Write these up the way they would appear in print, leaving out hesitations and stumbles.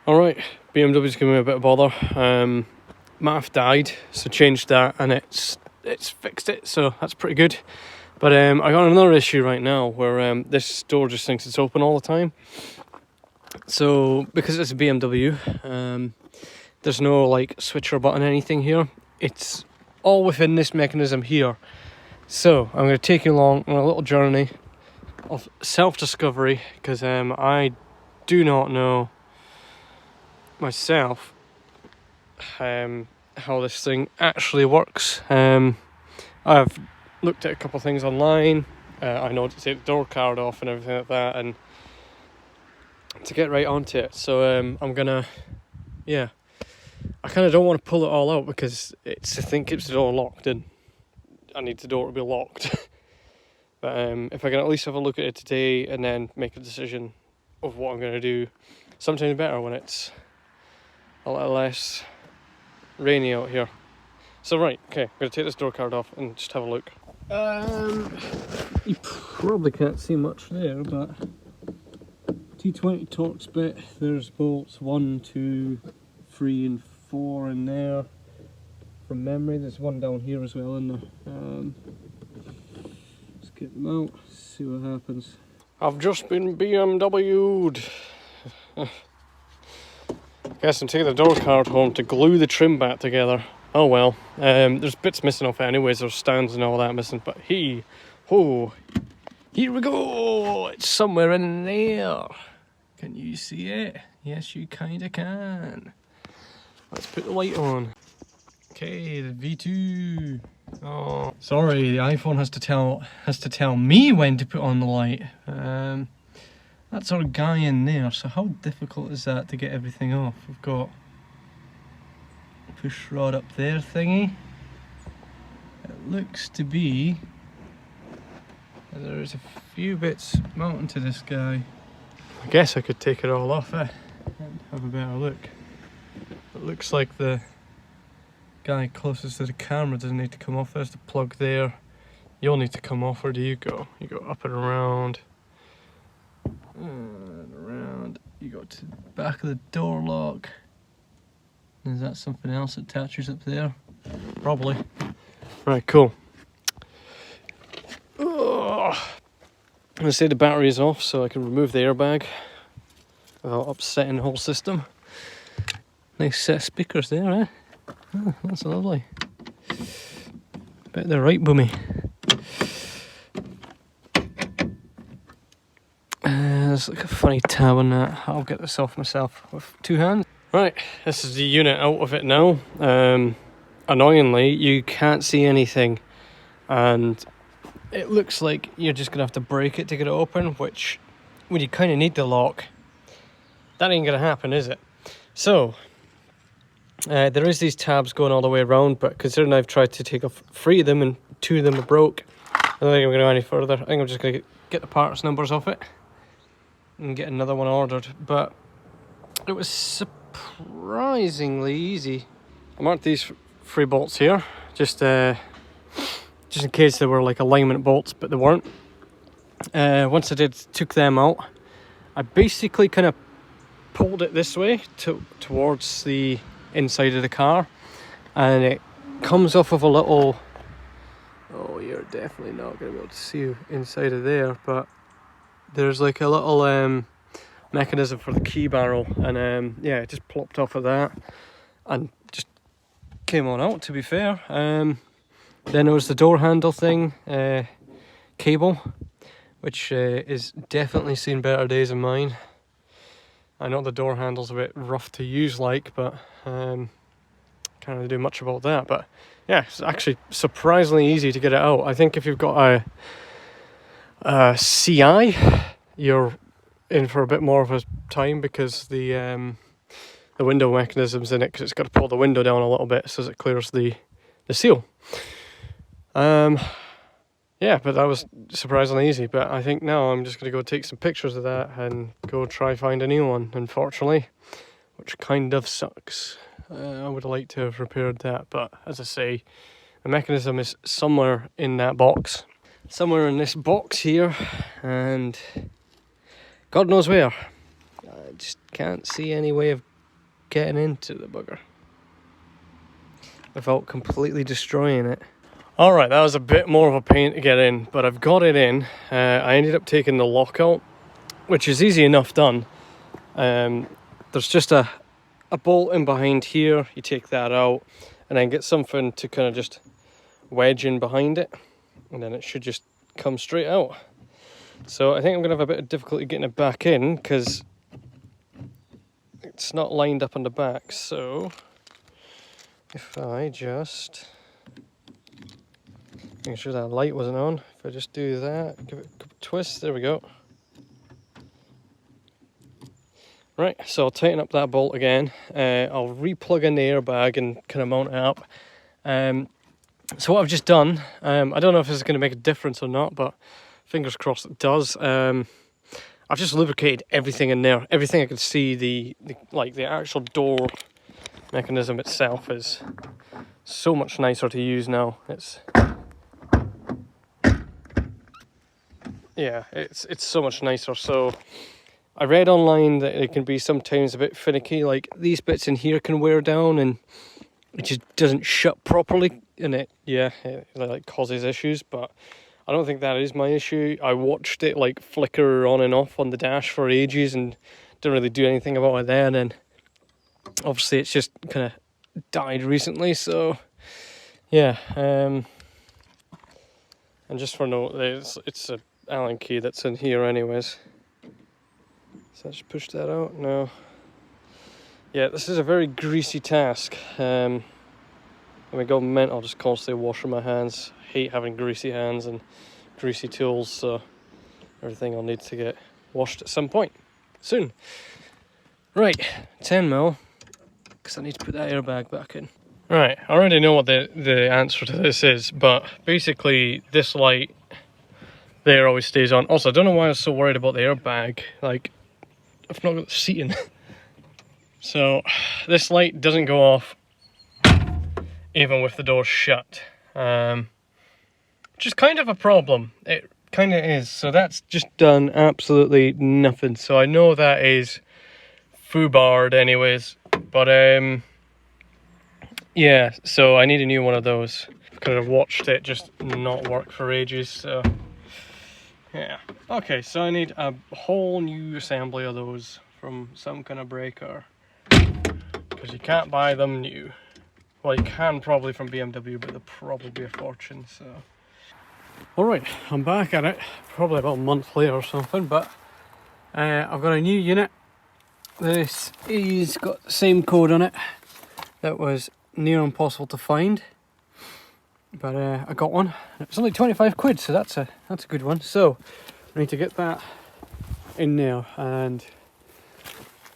Alright, BMW's giving me a bit of bother. Math died, so changed that, and it's fixed it, so that's pretty good. But I got another issue right now where this door just thinks it's open all the time. So because it's a BMW, there's no like switcher button or anything here. It's all within this mechanism here. So I'm going to take you along on a little journey of self-discovery, because I do not know myself how this thing actually works. I've looked at a couple of things online. I know to take the door card off and everything like that, and to get right onto it. So I'm gonna, yeah, I kind of don't want to pull it all out because I think it's the door locked and I need the door to be locked. But if I can at least have a look at it today and then make a decision of what I'm going to do, sometimes better when it's a little less rainy out here. So right, okay, I'm going to take this door card off and just have a look. You probably can't see much there, but T20 Torx bit, there's bolts 1, 2, 3 and 4 in there. From memory, there's one down here as well in there. Let's get them out, see what happens. I've just been BMW'd. Guess I'm taking the door card home to glue the trim back together. Oh well, there's bits missing off it anyways, there's stands and all that missing, but here we go, it's somewhere in there. Can you see it? Yes, you kinda can. Let's put the light on. Okay, the V2. Oh, sorry, the iPhone has to tell me when to put on the light. That's our guy in there, so how difficult is that to get everything off? We've got push rod up there thingy. It looks to be, there's a few bits mounting to this guy. I guess I could take it all off and have a better look. It looks like the guy closest to the camera doesn't need to come off. There's the plug there. You'll need to come off. Where do you go? You go up and around. And around. You go to the back of the door lock. Is that something else that attaches up there? Probably. Right, cool. I'm going to say the battery is off so I can remove the airbag without upsetting the whole system. Nice set of speakers there, eh? Oh, that's lovely. Bet they're right boomy. There's like a funny tab on that. I'll get this off myself with two hands. Right, this is the unit out of it now. Annoyingly, you can't see anything, and it looks like you're just gonna have to break it to get it open, which, when you kind of need the lock, that ain't gonna happen, is it? So there is these tabs going all the way around, but considering I've tried to take off 3 of them and 2 of them are broke, I don't think I'm going to go any further. I think I'm just going to get the parts numbers off it and get another one ordered. But it was surprisingly easy. I marked these 3 bolts here, just in case they were like alignment bolts, but they weren't. Once I took them out, I basically kind of pulled it this way towards the inside of the car, and it comes off of a little, oh, you're definitely not going to be able to see inside of there, but there's like a little mechanism for the key barrel, and yeah, it just plopped off of that and just came on out, to be fair. Then there was the door handle thing, cable, which is definitely seen better days than mine. I know the door handle's a bit rough to use, like, but can't really do much about that. But yeah, it's actually surprisingly easy to get it out. I think if you've got a CI, you're in for a bit more of a time, because the window mechanism's in it, because it's got to pull the window down a little bit so that it clears the seal. Yeah, but that was surprisingly easy. But I think now I'm just going to go take some pictures of that and go try find a new one, unfortunately, which kind of sucks. I would like to have repaired that, but as I say, the mechanism is somewhere in that box. Somewhere in this box here, and God knows where. I just can't see any way of getting into the bugger without completely destroying it. Alright, that was a bit more of a pain to get in, but I've got it in. I ended up taking the lock out, which is easy enough done. There's just a bolt in behind here. You take that out and then get something to kind of just wedge in behind it, and then it should just come straight out. So I think I'm going to have a bit of difficulty getting it back in because it's not lined up on the back. So if I just make sure that light wasn't on, if I just do that, give it a couple twists, there we go. Right, so I'll tighten up that bolt again. I'll re-plug in the airbag and kind of mount it up. So what I've just done, I don't know if this is going to make a difference or not, but fingers crossed it does. I've just lubricated everything in there. Everything I could see, the actual door mechanism itself is so much nicer to use now. It's so much nicer. So I read online that it can be sometimes a bit finicky, like these bits in here can wear down and it just doesn't shut properly, and it like causes issues, but I don't think that is my issue. I watched it like flicker on and off on the dash for ages and didn't really do anything about it then, and obviously it's just kind of died recently, so yeah. And just for note, it's a Allen key that's in here anyways. So I just push that out now. Yeah, this is a very greasy task. When I go mental, just constantly washing my hands. Hate having greasy hands and greasy tools, so everything will need to get washed at some point soon. Right, 10mm, because I need to put that airbag back in. Right, I already know what the answer to this is, but basically this light there always stays on. Also, I don't know why I was so worried about the airbag. Like, I've not got the seating. So this light doesn't go off even with the door shut, which is kind of a problem. It kind of is. So that's just done absolutely nothing. So I know that is foobarred anyways, but yeah, so I need a new one of those. I've kind of watched it just not work for ages, so yeah. Okay, so I need a whole new assembly of those from some kind of breaker, because you can't buy them new. Well, you can probably from BMW, but they'll probably be a fortune, so. Alright, I'm back at it, probably about a month later or something, but I've got a new unit. This is got the same code on it that was near impossible to find, but I got one. It's only 25 quid, so that's a good one. So I need to get that in there, and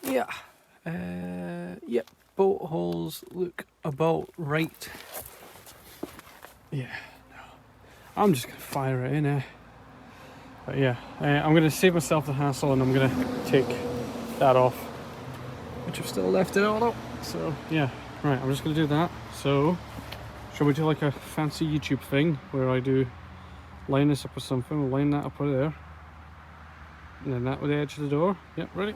yeah, yep, bolt holes look about right. Yeah, I'm just gonna fire it in. But yeah, I'm gonna save myself the hassle, and I'm gonna take that off, which I've still left it all up. So yeah, right, I'm just gonna do that. So shall we do like a fancy YouTube thing where I do line this up with something? We'll line that up right there, and then that with the edge of the door. Yep, ready?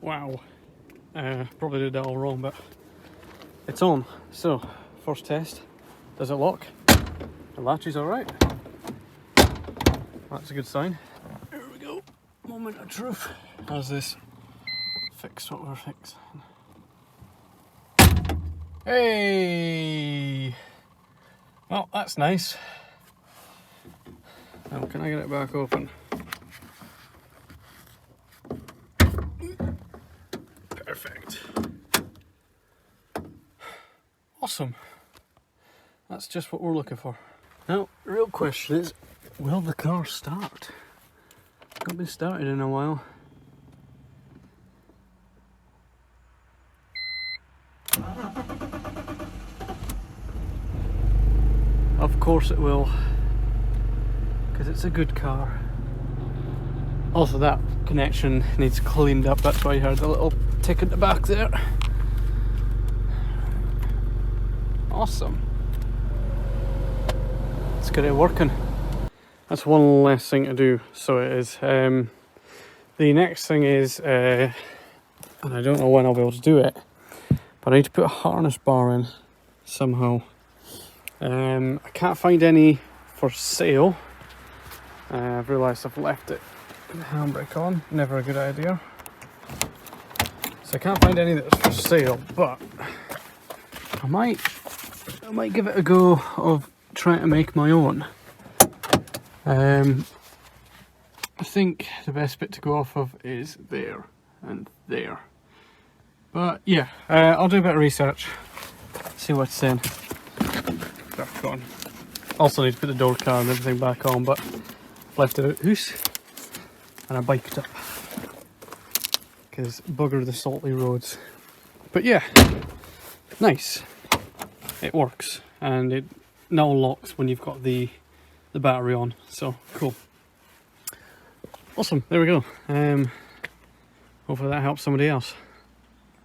Wow, probably did that all wrong, but it's on. So first test, does it lock? The latch is all right. That's a good sign. Here we go, moment of truth. How's this fix what we're fixing? Hey! Well, that's nice. Now, can I get it back open? Perfect. Awesome. That's just what we're looking for. Now, the real question is, will the car start? It's not been started in a while. Of course it will, because it's a good car. Also, that connection needs cleaned up, that's why you heard the little tick at the back there. Awesome. Let's get it working. That's one less thing to do, so it is. The next thing is and I don't know when I'll be able to do it, but I need to put a harness bar in somehow. I can't find any for sale. I've realised I've left it with the handbrake on, never a good idea. So I can't find any that's for sale, but I might give it a go of trying to make my own. I think the best bit to go off of is there and there. But yeah, I'll do a bit of research, see what's in. Back on. Also need to put the door car and everything back on, but left it out hoose and I biked up because bugger the salty roads. But yeah, nice. It works and it now locks when you've got the battery on, so cool. Awesome, there we go. Hopefully that helps somebody else.